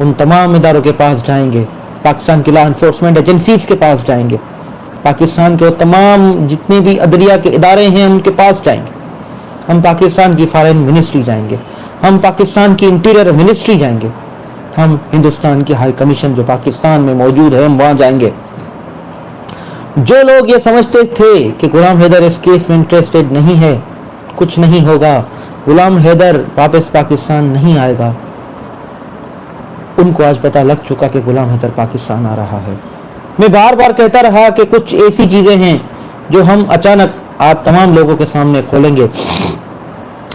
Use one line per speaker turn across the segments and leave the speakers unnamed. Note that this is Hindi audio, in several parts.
उन तमाम इदारों के पास जाएंगे, पाकिस्तान की लॉ इन्फोर्समेंट एजेंसीज के पास जाएंगे, पाकिस्तान के वो तमाम जितने भी अदलिया के इदारे हैं उनके पास जाएंगे, हम पाकिस्तान की फॉरेन मिनिस्ट्री जाएंगे, हम पाकिस्तान की इंटीरियर मिनिस्ट्री जाएंगे, हम हिंदुस्तान की हाई कमीशन जो पाकिस्तान में मौजूद है हम वहां जाएंगे। जो लोग ये समझते थे कि गुलाम हैदर इस केस में इंटरेस्टेड नहीं है, कुछ नहीं होगा, गुलाम हैदर वापस पाकिस्तान नहीं आएगा, उनको आज पता लग चुका कि गुलाम हैदर पाकिस्तान आ रहा है। मैं बार बार कहता रहा कि कुछ ऐसी चीजें हैं जो हम अचानक आप तमाम लोगों के सामने खोलेंगे,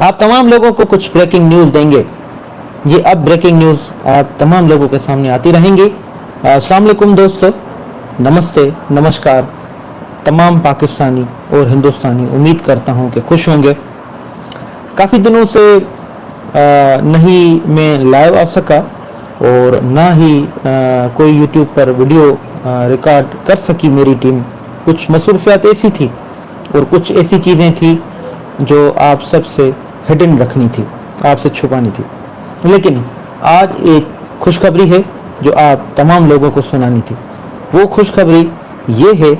आप तमाम लोगों को कुछ ब्रेकिंग न्यूज देंगे। ये अब ब्रेकिंग न्यूज आप तमाम लोगों के सामने आती रहेंगी। अस्सलाम वालेकुम दोस्तों, नमस्ते, नमस्कार तमाम पाकिस्तानी और हिंदुस्तानी। उम्मीद करता हूं कि खुश होंगे। काफ़ी दिनों से नहीं मैं लाइव आ सका और ना ही कोई यूट्यूब पर वीडियो रिकॉर्ड कर सकी मेरी टीम। कुछ मसरूफियात ऐसी थी और कुछ ऐसी चीज़ें थी जो आप सबसे हिडन रखनी थी, आपसे छुपानी थी। लेकिन आज एक खुशखबरी है जो आप तमाम लोगों को सुनानी थी। वो खुशखबरी ये है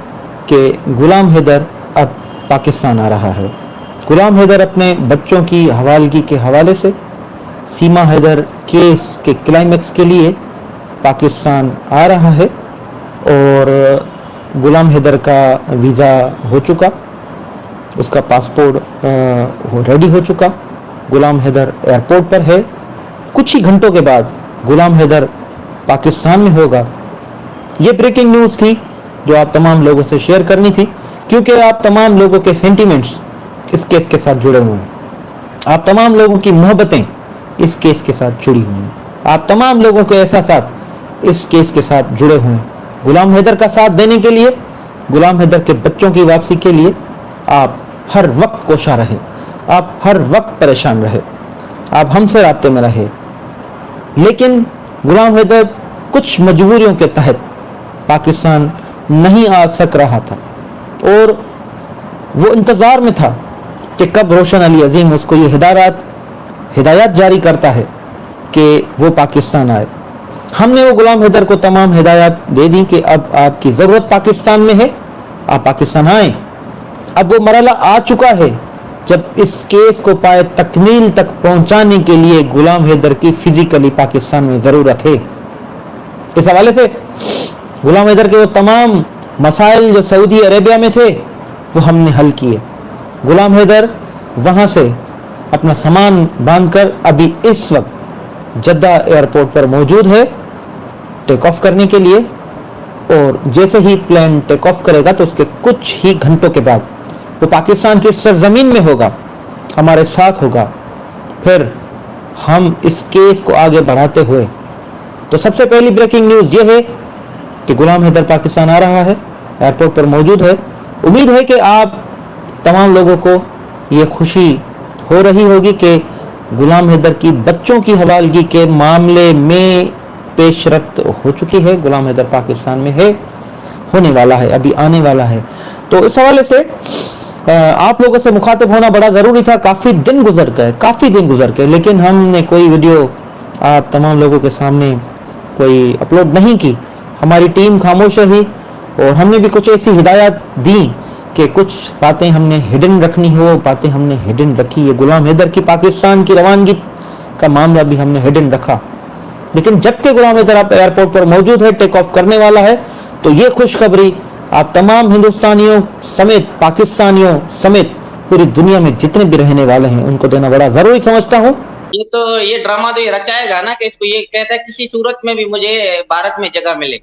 कि गुलाम हैदर अब पाकिस्तान आ रहा है। गुलाम हैदर अपने बच्चों की हवालगी के हवाले से सीमा हैदर केस के क्लाइमेक्स के लिए पाकिस्तान आ रहा है और गुलाम हैदर का वीज़ा हो चुका, उसका पासपोर्ट रेडी हो चुका, गुलाम हैदर एयरपोर्ट पर है। कुछ ही घंटों के बाद गुलाम हैदर पाकिस्तान में होगा। ये ब्रेकिंग न्यूज़ थी जो आप तमाम लोगों से शेयर करनी थी, क्योंकि आप तमाम लोगों के सेंटिमेंट्स इस केस के साथ जुड़े हुए हैं, आप तमाम लोगों की मोहब्बतें इस केस के साथ जुड़ी हुई हैं, आप तमाम लोगों के एहसास इस केस के साथ जुड़े हुए हैं। गुलाम हैदर का साथ देने के लिए, गुलाम हैदर के बच्चों की वापसी के लिए आप हर वक्त कोशा रहे, आप हर वक्त परेशान रहे, आप हमसे राब्ते में रहे। लेकिन गुलाम हैदर कुछ मजबूरियों के तहत पाकिस्तान नहीं आ सक रहा था और वो इंतज़ार में था कि कब रोशन अली अजीम उसको ये हिदायत जारी करता है कि वो पाकिस्तान आए। हमने वो गुलाम हैदर को तमाम हिदायत दे दी कि अब आपकी ज़रूरत पाकिस्तान में है, आप पाकिस्तान आए। अब वो मरहला आ चुका है जब इस केस को पाए तकमील तक पहुंचाने के लिए गुलाम हैदर की फिजिकली पाकिस्तान में ज़रूरत है। इस हवाले से गुलाम हैदर के वो तमाम मसाइल जो सऊदी अरेबिया में थे वो हमने हल किए। गुलाम हैदर वहाँ से अपना सामान बांधकर अभी इस वक्त जद्दा एयरपोर्ट पर मौजूद है टेक ऑफ करने के लिए, और जैसे ही प्लेन टेक ऑफ करेगा तो उसके कुछ ही घंटों के बाद वो पाकिस्तान की सरजमीन में होगा, हमारे साथ होगा। फिर हम इस केस को आगे बढ़ाते हुए, तो सबसे पहली ब्रेकिंग न्यूज़ ये है कि गुलाम हैदर पाकिस्तान आ रहा है, एयरपोर्ट पर मौजूद है। उम्मीद है कि आप तमाम लोगों को ये खुशी हो रही होगी कि गुलाम हैदर की बच्चों की हवालगी के मामले में पेशरफ्त हो चुकी है। गुलाम हैदर पाकिस्तान में है, होने वाला है, अभी आने वाला है। तो इस हवाले से आप लोगों से मुखातिब होना बड़ा ज़रूरी था। काफ़ी दिन गुजर गए, लेकिन हमने कोई वीडियो आप तमाम लोगों के सामने कोई अपलोड नहीं की। हमारी टीम खामोश रही और हमने भी कुछ ऐसी हिदायत दी कि कुछ बातें हमने हिडन रखनी हो, बातें हमने हिडन रखी। ये गुलाम हैदर की पाकिस्तान की रवानगी का मामला भी हमने हिडन रखा। लेकिन जबकि गुलाम हैदर आप एयरपोर्ट पर मौजूद है, टेक ऑफ करने वाला है, तो ये खुशखबरी आप तमाम हिंदुस्तानियों समेत, पाकिस्तानियों समेत पूरी दुनिया में जितने भी रहने वाले हैं उनको देना बड़ा जरूरी समझता हूँ।
ये ड्रामा तो ये रचाएगा ना कि इसको ये कहता है किसी सूरत में भी मुझे भारत में जगह मिले।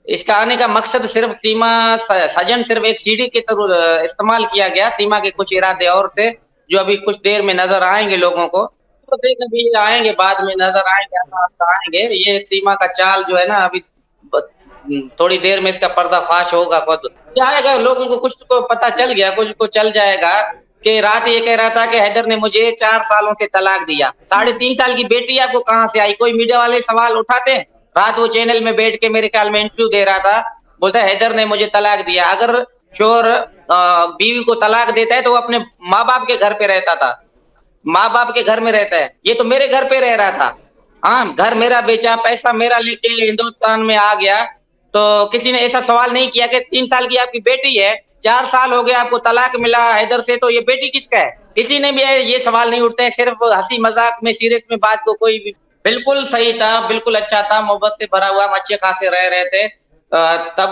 इसका आने का मकसद सिर्फ सीमा सजन सिर्फ एक सीढ़ी की तरह इस्तेमाल किया गया। सीमा के कुछ इरादे और थे जो अभी कुछ देर में नजर आएंगे लोगों को, तो देख अभी आएंगे, बाद में नजर आएंगे। ये सीमा का चाल जो है ना, अभी थोड़ी देर में इसका पर्दाफाश होगा। खुद आएगा, लोगों को कुछ को पता चल गया, कुछ को चल जाएगा कि रात ये कह रहा था कि हैदर ने मुझे 4 सालों से तलाक दिया। 3.5 साल की बेटी आपको कहाँ से आई? कोई मीडिया वाले सवाल उठाते हैं। रात वो चैनल में बैठ के मेरे ख्याल में इंटरव्यू दे रहा था, बोलता है हैदर ने मुझे तलाक दिया। अगर शोहर बीवी को तलाक देता है तो वो अपने माँ बाप के घर पे रहता था, माँ बाप के घर में रहता है। ये तो मेरे घर पे रह रहा था। हाँ, घर मेरा बेचा, पैसा मेरा लेके हिंदुस्तान में आ गया, तो किसी ने ऐसा सवाल नहीं किया कि 3 साल की आपकी बेटी है, 4 साल हो गए आपको तलाक मिला हैदर से, तो ये बेटी किसका है? किसी ने भी ये सवाल नहीं उठते हैं, सिर्फ हंसी मजाक में, सीरियस में बात को कोई भी। बिल्कुल सही था, बिल्कुल अच्छा था, मोहब्बत से भरा हुआ, हम अच्छे खासे रह रहे थे। तब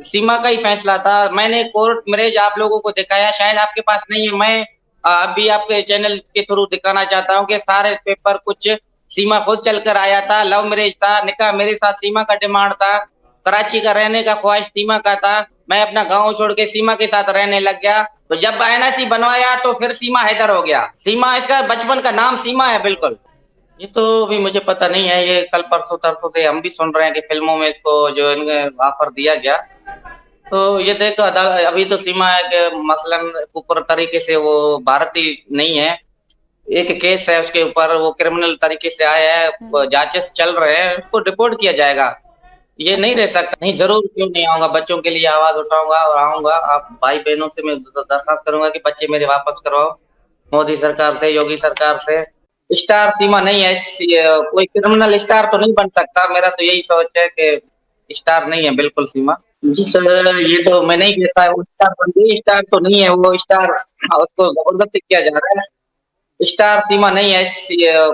सीमा का ही फैसला था। मैंने कोर्ट मैरिज आप लोगों को दिखाया, शायद आपके पास नहीं है। मैं अभी आपके चैनल के थ्रू दिखाना चाहता हूँ कि सारे पेपर कुछ सीमा खुद चलकर आया था, लव मैरिज था, निकाह मेरे साथ सीमा का डिमांड था, कराची का रहने का ख्वाहिश सीमा का था, मैं अपना गांव छोड़ के सीमा के साथ रहने लग गया। तो जब एनआईसी बनवाया तो फिर सीमा हैदर हो गया। सीमा इसका बचपन का नाम सीमा है बिल्कुल। ये तो अभी मुझे पता नहीं है, ये कल परसों तरसों से हम भी सुन रहे हैं कि फिल्मों में इसको जो इनके ऑफर दिया गया। तो ये देखो अभी तो सीमा है कि मसलन ऊपर तरीके से वो भारतीय नहीं है, एक केस है उसके ऊपर, वो क्रिमिनल तरीके से आया है, जांचेस चल रहे हैं, उसको डिपोर्ट किया जाएगा। ये नहीं रह सकता। नहीं, जरूर क्यों नहीं आऊंगा, बच्चों के लिए आवाज उठाऊंगा और आऊंगा। आप भाई बहनों से मैं दरखास्त करूंगा कि बच्चे मेरे वापस करवाओ, मोदी सरकार से, योगी सरकार से। स्टार सीमा नहीं है, कोई क्रिमिनल स्टार तो नहीं बन सकता। मेरा तो यही सोच है कि स्टार नहीं है बिल्कुल सीमा। जी सर, ये तो मैं नहीं कहता है वो स्टार बन गई, स्टार तो नहीं है वो स्टार, उसको जबरदस्ती किया जा रहा है। स्टार सीमा नहीं है,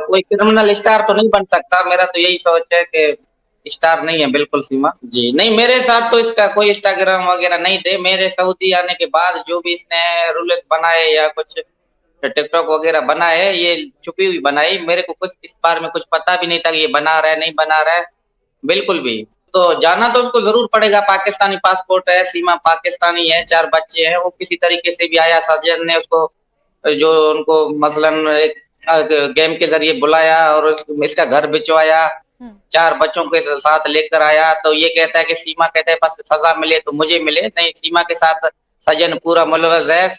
कोई क्रिमिनल स्टार तो नहीं बन सकता। मेरा तो यही सोच है कि स्टार नहीं है बिल्कुल सीमा। जी नहीं, मेरे साथ तो इसका कोई इंस्टाग्राम वगैरह नहीं थे। मेरे सऊदी आने के बाद जो भी इसने रूल्स बनाए या कुछ टिकटॉक वगैरह बनाए, ये छुपी हुई बनाई। मेरे को कुछ इस बारे में कुछ पता भी नहीं था कि ये बना रहा है नहीं बना रहा है, बिल्कुल भी। तो जाना तो उसको जरूर पड़ेगा, पाकिस्तानी पासपोर्ट है, सीमा पाकिस्तानी है, 4 बच्चे हैं। वो किसी तरीके से भी आया, सज्जन ने उसको जो उनको मसलन एक गेम के जरिए बुलाया और इसका घर बिचवाया, 4 बच्चों के साथ लेकर आया। तो ये कहता है कि सीमा कहता है बस सजा मिले तो मुझे मिले, नहीं, सीमा के साथ सजन पूरा मुलव्वस है।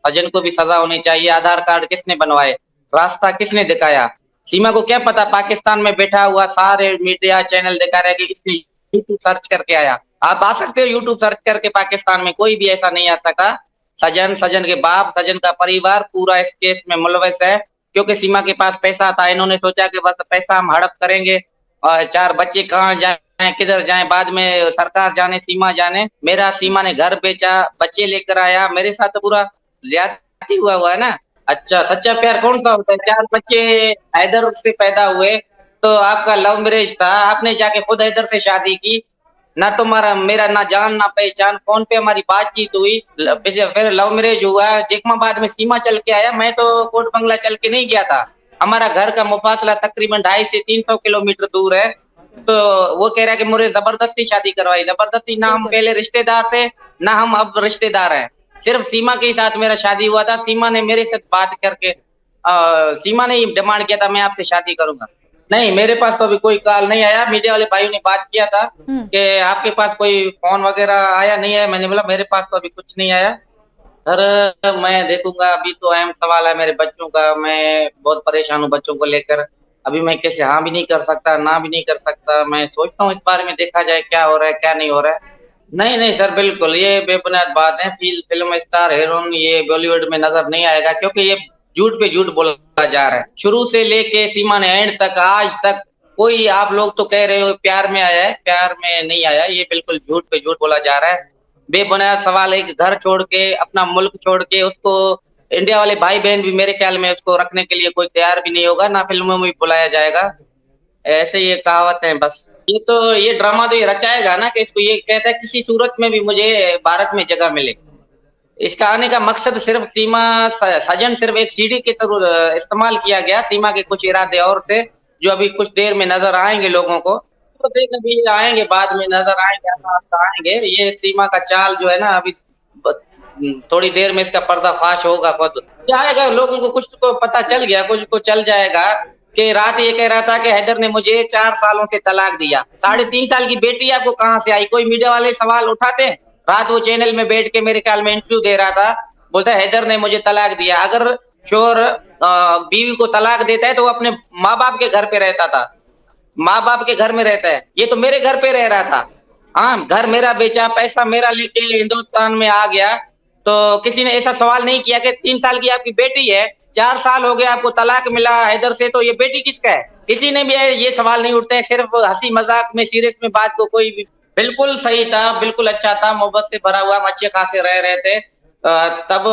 सजन को भी सजा होनी चाहिए। आधार कार्ड किसने बनवाए, रास्ता किसने दिखाया? सीमा को क्या पता पाकिस्तान में बैठा हुआ सारे मीडिया चैनल दिखा रहे कि इसने यूट्यूब सर्च करके आया। आप आ सकते हो यूट्यूब सर्च करके, पाकिस्तान में कोई भी ऐसा नहीं आ सका। सजन, सजन के बाप, सजन का परिवार पूरा इस केस में मुलव्वस है, क्योंकि सीमा के पास पैसा था। इन्होंने सोचा कि बस पैसा हम हड़प करेंगे और 4 बच्चे कहाँ जाए, किधर जाए, बाद में सरकार जाने, सीमा जाने। मेरा सीमा ने घर बेचा, बच्चे लेकर आया, मेरे साथ तो पूरा ज्यादती हुआ है ना। अच्छा, सच्चा प्यार कौन सा होता है? 4 बच्चे हैदर से पैदा हुए, तो आपका लव मैरिज था, आपने जाके खुद हैदर से शादी की, ना तुम्हारा मेरा ना जान ना पहचान, फोन पे हमारी बातचीत हुई, फिर लव मैरिज हुआ। जेकमाबाद में सीमा चल के आया, मैं तो कोट बंगला चल के नहीं गया था। हमारा घर का मुफासला तकरीबन 250 से 300 किलोमीटर दूर है। तो वो कह रहा है कि मुझे जबरदस्ती शादी करवाई। जबरदस्ती ना, हम पहले रिश्तेदार थे ना हम अब रिश्तेदार हैं। सिर्फ सीमा के साथ मेरा शादी हुआ था। सीमा ने मेरे साथ बात करके सीमा ने डिमांड किया था मैं आपसे शादी करूंगा। नहीं, मेरे पास तो अभी कोई कॉल नहीं आया। मीडिया वाले भाइयों ने बात किया था कि आपके पास कोई फोन वगैरह आया नहीं है। मैंने बोला मेरे पास तो अभी कुछ नहीं आया। सर मैं देखूंगा, अभी तो अहम सवाल है मेरे बच्चों का। मैं बहुत परेशान हूँ बच्चों को लेकर। अभी मैं कैसे हाँ भी नहीं कर सकता, ना भी नहीं कर सकता। मैं सोचता हूँ इस बारे में देखा जाए क्या हो रहा है क्या नहीं हो रहा है। नहीं नहीं सर, बिल्कुल ये बेबुनियाद बात है। फिल्म स्टार हीरोइन ये बॉलीवुड में नजर नहीं आएगा, क्योंकि ये झूठ पे झूठ बोला जा रहा है। शुरू से लेके सीमा ने एंड तक, आज तक कोई, आप लोग तो कह रहे हो प्यार में आया है, प्यार में नहीं आया। ये बिल्कुल झूठ पे झूठ बोला जा रहा है। बेबुनियाद सवाल है कि घर छोड़ के, अपना मुल्क छोड़ के, उसको इंडिया वाले भाई बहन भी मेरे ख्याल में उसको रखने के लिए कोई तैयार भी नहीं होगा, ना फिल्मों में बुलाया जाएगा। ऐसे ये कहावत है बस। ये ड्रामा तो ये रचाएगा ना कि इसको ये कहता है किसी सूरत में भी मुझे भारत में जगह मिले। इसका आने का मकसद सिर्फ सीमा, सजन सिर्फ एक सीढ़ी के तरह इस्तेमाल किया गया। सीमा के कुछ इरादे और थे जो अभी कुछ देर में नजर आएंगे लोगों को। तो देख अभी आएंगे, बाद में नजर आएंगे। ये सीमा का चाल जो है ना, अभी थोड़ी देर में इसका पर्दाफाश होगा। खुद जाएगा, लोगों को कुछ को पता चल गया, कुछ को चल जाएगा कि रात ये कह रहा था कि हैदर ने मुझे 4 सालों से तलाक दिया। 3.5 साल की बेटी आपको कहाँ से आई? कोई मीडिया वाले सवाल उठाते? रात वो चैनल में बैठ के मेरे ख्याल में इंटरव्यू दे रहा था, बोलता है हैदर ने मुझे तलाक दिया। अगर शोहर बीवी को तलाक देता है तो वो अपने माँ बाप के घर पे रहता था, माँ बाप के घर में रहता है। ये तो मेरे घर पे रह रहा था। हाँ, घर मेरा बेचा, पैसा मेरा लेके हिंदुस्तान में आ गया। तो किसी ने ऐसा सवाल नहीं किया कि 3 साल की आपकी बेटी है, 4 साल हो गए आपको तलाक मिला हैदर से, तो ये बेटी किसका है? किसी ने भी ये सवाल नहीं उठते हैं, सिर्फ हंसी मजाक में सीरियस में बात को कोई भी बिल्कुल सही था, बिल्कुल अच्छा था, मोहब्बत से भरा हुआ, हम अच्छे खासे रह रहे थे। तब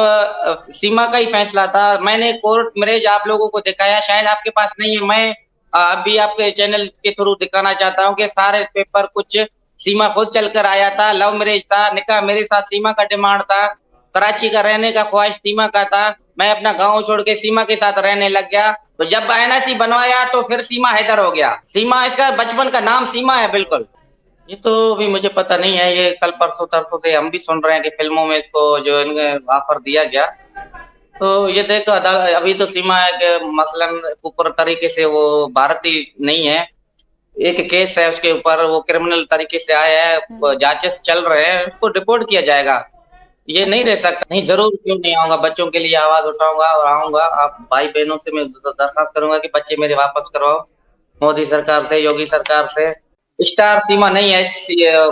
सीमा का ही फैसला था। मैंने कोर्ट मैरिज आप लोगों को दिखाया, शायद आपके पास नहीं है, मैं अभी आपके चैनल के थ्रू दिखाना चाहता हूँ कि सारे पेपर कुछ सीमा खुद चलकर आया था, लव मैरिज था, निकाह मेरे साथ सीमा का डिमांड था, कराची का रहने का ख्वाहिश सीमा का था, मैं अपना गांव छोड़ के सीमा के साथ रहने लग गया। तो जब एनआईसी बनवाया तो फिर सीमा हैदर हो गया। सीमा इसका बचपन का नाम सीमा है बिल्कुल। ये तो भी मुझे पता नहीं है, ये कल परसों तरसों से हम भी सुन रहे हैं कि फिल्मों में इसको जो इनके ऑफर दिया गया। तो ये देखो अभी तो सीमा है कि मसलन ऊपर तरीके से वो भारतीय नहीं है, एक केस है उसके ऊपर, वो क्रिमिनल तरीके से आया है, जांचेस चल रहे हैं, उसको डिपोर्ट किया जाएगा। ये नहीं रह सकता। नहीं, जरूर क्यों नहीं आऊंगा, बच्चों के लिए आवाज उठाऊंगा और आऊंगा। आप भाई बहनों से मैं दरखास्त करूंगा कि बच्चे मेरे वापस करवाओ, मोदी सरकार से, योगी सरकार से। स्टार सीमा नहीं है,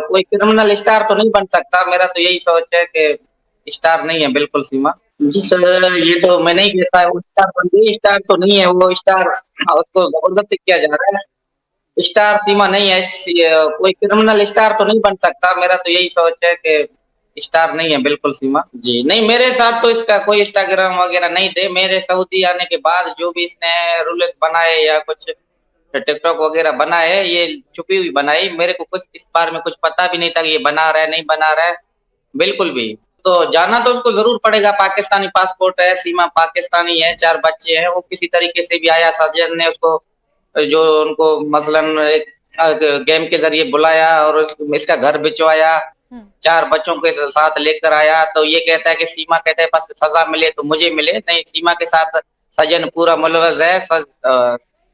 कोई क्रिमिनल स्टार तो नहीं बन सकता, मेरा तो यही सोच है कि स्टार नहीं है बिल्कुल सीमा। जी सर, ये तो मैं नहीं कहता है वो स्टार बन गई, स्टार तो नहीं है वो स्टार, उसको जबरदस्ती किया जा रहा है। स्टार सीमा नहीं है, कोई क्रिमिनल स्टार तो नहीं बन सकता, मेरा तो यही सोच है कि स्टार नहीं है बिल्कुल सीमा। जी नहीं, मेरे साथ तो इसका कोई इंस्टाग्राम वगैरह नहीं थे। मेरे सऊदी आने के बाद जो भी इसने रूल्स बनाए या कुछ टिकटॉक वगैरह बनाए, ये छुपी हुई बनाई, मेरे को कुछ इस बारे में कुछ पता भी नहीं था कि ये बना रहा है नहीं बना रहा है, बिल्कुल भी। तो जाना तो उसको जरूर पड़ेगा, पाकिस्तानी पासपोर्ट है, सीमा पाकिस्तानी है, 4 बच्चे हैं, वो किसी तरीके से भी आया, साजन ने उसको जो उनको मसलन एक गेम के जरिए बुलाया और इसका घर बिचवाया, 4 बच्चों के साथ लेकर आया। तो ये कहता है कि सीमा कहता है बस सजा मिले तो मुझे मिले, नहीं, सीमा के साथ सजन पूरा मुलवज है,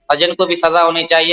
सजन को भी सजा होनी चाहिए।